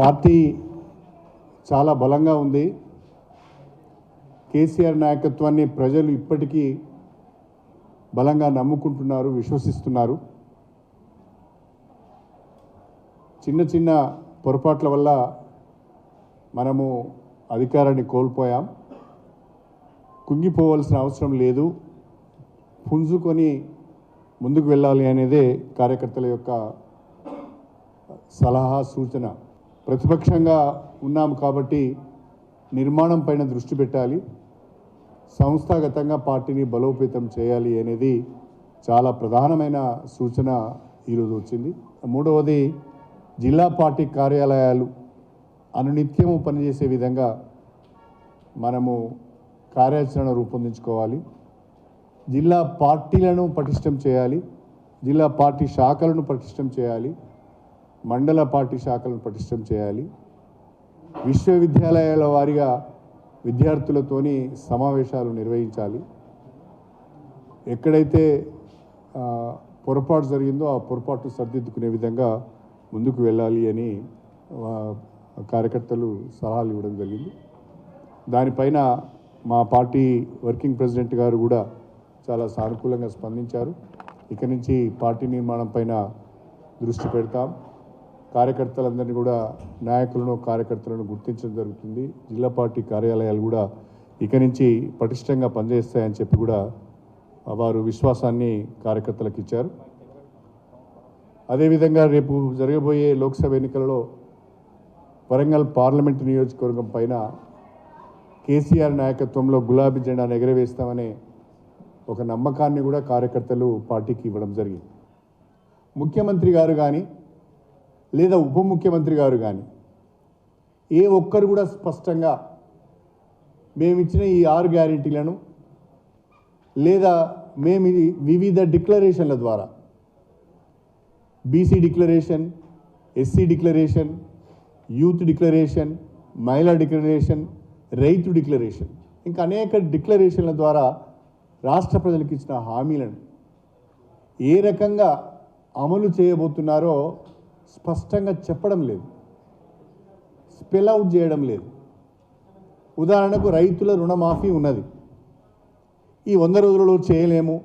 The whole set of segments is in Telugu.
పార్టీ చాలా బలంగా ఉంది. కేసీఆర్ నాయకత్వాన్ని ప్రజలు ఇప్పటికీ బలంగా నమ్ముకుంటున్నారు, విశ్వసిస్తున్నారు. చిన్న చిన్న పొరపాట్ల వల్ల మనము అధికారాన్ని కోల్పోయాం. కుంగిపోవాల్సిన అవసరం లేదు, పుంజుకొని ముందుకు వెళ్ళాలి అనేదే కార్యకర్తల యొక్క సలహా సూచన. ప్రతిపక్షంగా ఉన్నాము కాబట్టి నిర్మాణం పైన దృష్టి పెట్టాలి, సంస్థాగతంగా పార్టీని బలోపేతం చేయాలి అనేది చాలా ప్రధానమైన సూచన ఈరోజు వచ్చింది. మూడవది, జిల్లా పార్టీ కార్యాలయాలు అనునిత్యము పనిచేసే విధంగా మనము కార్యాచరణ రూపొందించుకోవాలి. జిల్లా పార్టీలను పటిష్టం చేయాలి, జిల్లా పార్టీ శాఖలను పటిష్టం చేయాలి, మండల పార్టీ శాఖలను పటిష్టం చేయాలి. విశ్వవిద్యాలయాల వారీగా విద్యార్థులతోని సమావేశాలు నిర్వహించాలి. ఎక్కడైతే పొరపాటు జరిగిందో ఆ పొరపాటు సరిదిద్దుకునే విధంగా ముందుకు వెళ్ళాలి అని కార్యకర్తలు సలహాలు ఇవ్వడం జరిగింది. దానిపైన మా పార్టీ వర్కింగ్ ప్రెసిడెంట్ గారు కూడా చాలా సానుకూలంగా స్పందించారు. ఇక నుంచి పార్టీ నిర్మాణం పైన దృష్టి పెడతాం. కార్యకర్తలందరినీ కూడా, నాయకులను కార్యకర్తలను గుర్తించడం జరుగుతుంది. జిల్లా పార్టీ కార్యాలయాలు కూడా ఇక నుంచి పటిష్టంగా పనిచేస్తాయని చెప్పి కూడా వారు విశ్వాసాన్ని కార్యకర్తలకు ఇచ్చారు. అదేవిధంగా రేపు జరగబోయే లోక్సభ ఎన్నికలలో వరంగల్ పార్లమెంటు నియోజకవర్గం పైన కేసీఆర్ నాయకత్వంలో గులాబీ జెండాను ఎగరవేస్తామనే ఒక నమ్మకాన్ని కూడా కార్యకర్తలు పార్టీకి ఇవ్వడం జరిగింది. ముఖ్యమంత్రి గారు కానీ లేదా ఉప ముఖ్యమంత్రి గారు కానీ ఏ ఒక్కరు కూడా స్పష్టంగా మేమిచ్చిన ఈ 6 గ్యారెంటీలను లేదా మేము వివిధ డిక్లరేషన్ల ద్వారా, BC declaration, SC declaration, youth declaration, మహిళా డిక్లరేషన్, రైతు డిక్లరేషన్, ఇంకా అనేక డిక్లరేషన్ల ద్వారా రాష్ట్ర ప్రజలకు ఇచ్చిన హామీలను ఏ రకంగా అమలు చేయబోతున్నారో స్పష్టంగా చెప్పడం లేదు, స్పెల్ అవుట్ చేయడం లేదు. ఉదాహరణకు రైతుల రుణమాఫీ ఉన్నది, ఈ 100 రోజులలో చేయలేము,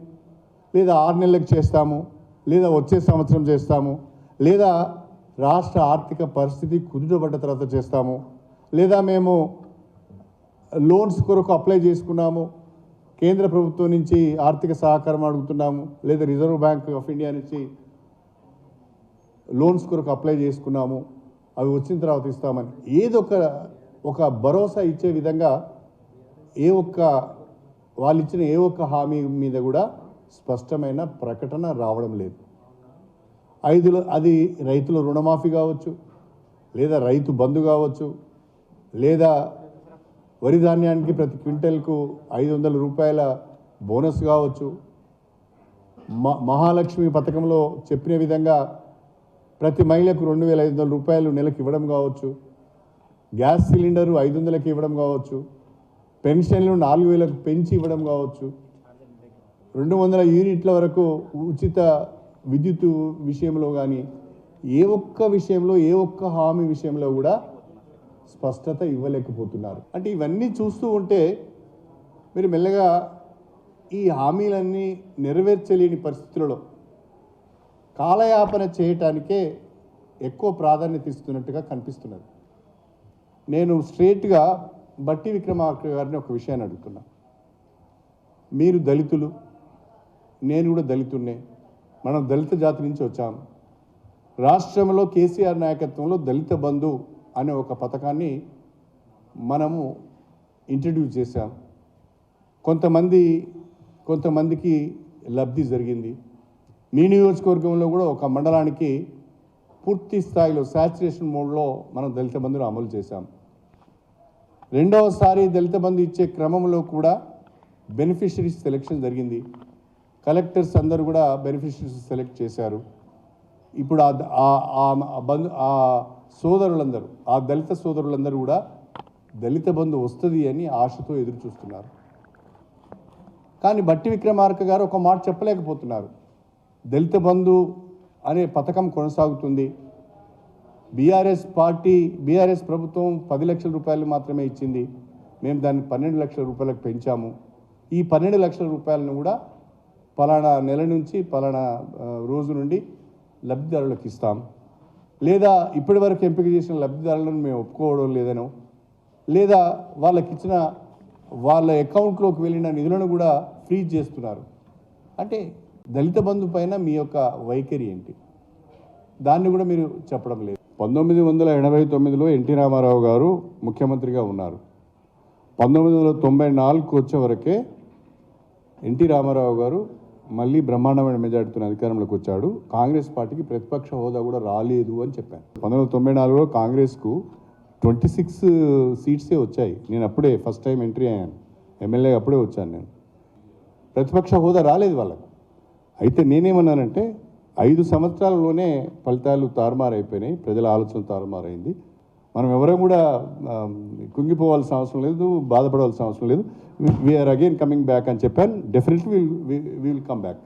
లేదా 6 నెలలకు చేస్తాము, లేదా వచ్చే సంవత్సరం చేస్తాము, లేదా రాష్ట్ర ఆర్థిక పరిస్థితి కుదుటపడ్డ తర్వాత చేస్తాము, లేదా మేము లోన్స్ కొరకు అప్లై చేసుకున్నాము, కేంద్ర ప్రభుత్వం నుంచి ఆర్థిక సహకారం అడుగుతున్నాము, లేదా రిజర్వ్ బ్యాంక్ ఆఫ్ ఇండియా నుంచి లోన్స్ కొరకు అప్లై చేసుకున్నాము, అవి వచ్చిన తర్వాత ఇస్తామని ఏదో ఒక భరోసా ఇచ్చే విధంగా వాళ్ళు ఇచ్చిన ఏ ఒక్క హామీ మీద కూడా స్పష్టమైన ప్రకటన రావడం లేదు. అది రైతుల రుణమాఫీ కావచ్చు, లేదా రైతు బంధు కావచ్చు, లేదా వరి ధాన్యానికి ప్రతి క్వింటల్కు 500 రూపాయల బోనస్ కావచ్చు, మహాలక్ష్మి పథకంలో చెప్పిన విధంగా ప్రతి మహిళకు 2500 రూపాయలు నెలకు ఇవ్వడం కావచ్చు, గ్యాస్ సిలిండరు 500కి ఇవ్వడం కావచ్చు, పెన్షన్లు 4000కు పెంచి ఇవ్వడం కావచ్చు, 200 యూనిట్ల వరకు ఉచిత విద్యుత్ విషయంలో కానీ ఏ ఒక్క విషయంలో, ఏ ఒక్క హామీ విషయంలో కూడా స్పష్టత ఇవ్వలేకపోతున్నారు. అంటే ఇవన్నీ చూస్తూ ఉంటే మీరు మెల్లగా ఈ హామీలన్నీ నెరవేర్చలేని పరిస్థితులలో కాలయాపన చేయటానికే ఎక్కువ ప్రాధాన్యత ఇస్తున్నట్టుగా కనిపిస్తున్నది. నేను స్ట్రేట్గా బట్టి విక్రమార్క గారిని ఒక విషయాన్ని అడుగుతున్నా. మీరు దళితులు, నేను కూడా దళితున్నే, మనం దళిత జాతి నుంచి వచ్చాము. రాష్ట్రంలో కేసీఆర్ నాయకత్వంలో దళిత బంధు అనే ఒక పథకాన్ని మనము ఇంట్రడ్యూస్ చేశాం. కొంతమందికి లబ్ధి జరిగింది. మీ నియోజకవర్గంలో కూడా ఒక మండలానికి పూర్తి స్థాయిలో శాచ్యురేషన్ మోడ్లో మనం దళిత బంధును అమలు చేశాం. రెండవసారి దళిత బంధు ఇచ్చే క్రమంలో కూడా బెనిఫిషరీస్ సెలెక్షన్ జరిగింది. కలెక్టర్స్ అందరూ కూడా బెనిఫిషరీస్ సెలెక్ట్ చేశారు. ఇప్పుడు ఆ సోదరులందరూ, ఆ దళిత సోదరులందరూ కూడా దళిత బంధు వస్తుంది అని ఆశతో ఎదురు చూస్తున్నారు. కానీ బట్టి విక్రమార్క గారు ఒక మాట చెప్పలేకపోతున్నారు. దళిత బంధు అనే పథకం కొనసాగుతుంది, బీఆర్ఎస్ ప్రభుత్వం 10 లక్షల రూపాయలు మాత్రమే ఇచ్చింది, మేము దాన్ని 12 లక్షల రూపాయలకు పెంచాము. ఈ 12 లక్షల రూపాయలను కూడా పలానా నెల నుంచి పలానా రోజు నుండి లబ్ధిదారులకు ఇస్తాం, లేదా ఇప్పటి వరకు ఎంపిక చేసిన లబ్ధిదారులను మేము ఒప్పుకోవడం లేదనో, లేదా వాళ్ళకి ఇచ్చిన వాళ్ళ అకౌంట్లోకి వెళ్ళిన నిధులను కూడా ఫ్రీజ్ చేస్తున్నారు. అంటే దళిత బంధు పైన మీ యొక్క వైఖరి ఏంటి? దాన్ని కూడా మీరు చెప్పడం లేదు. 1989లో ఎన్టీ రామారావు గారు ముఖ్యమంత్రిగా ఉన్నారు. 1994కు వచ్చే వరకే ఎన్టీ రామారావు గారు మళ్ళీ బ్రహ్మాండమైన మెజార్టీతో అధికారంలోకి వచ్చాడు. కాంగ్రెస్ పార్టీకి ప్రతిపక్ష హోదా కూడా రాలేదు అని చెప్పాను. 1994లో కాంగ్రెస్కు 26 సీట్సే వచ్చాయి. నేను అప్పుడే ఫస్ట్ టైం ఎంట్రీ అయ్యాను, ఎమ్మెల్యే అప్పుడే వచ్చాను నేను. ప్రతిపక్ష హోదా రాలేదు వాళ్ళకు. అయితే నేనేమన్నానంటే 5 సంవత్సరాలలోనే ఫలితాలు తారుమారైపోయినాయి, ప్రజల ఆలోచన తారుమారైంది. మనం ఎవరం కూడా కుంగిపోవాల్సిన అవసరం లేదు, బాధపడవలసిన అవసరం లేదు. వీఆర్ అగైన్ కమింగ్ బ్యాక్ అని చెప్పాను. Definitely will come back.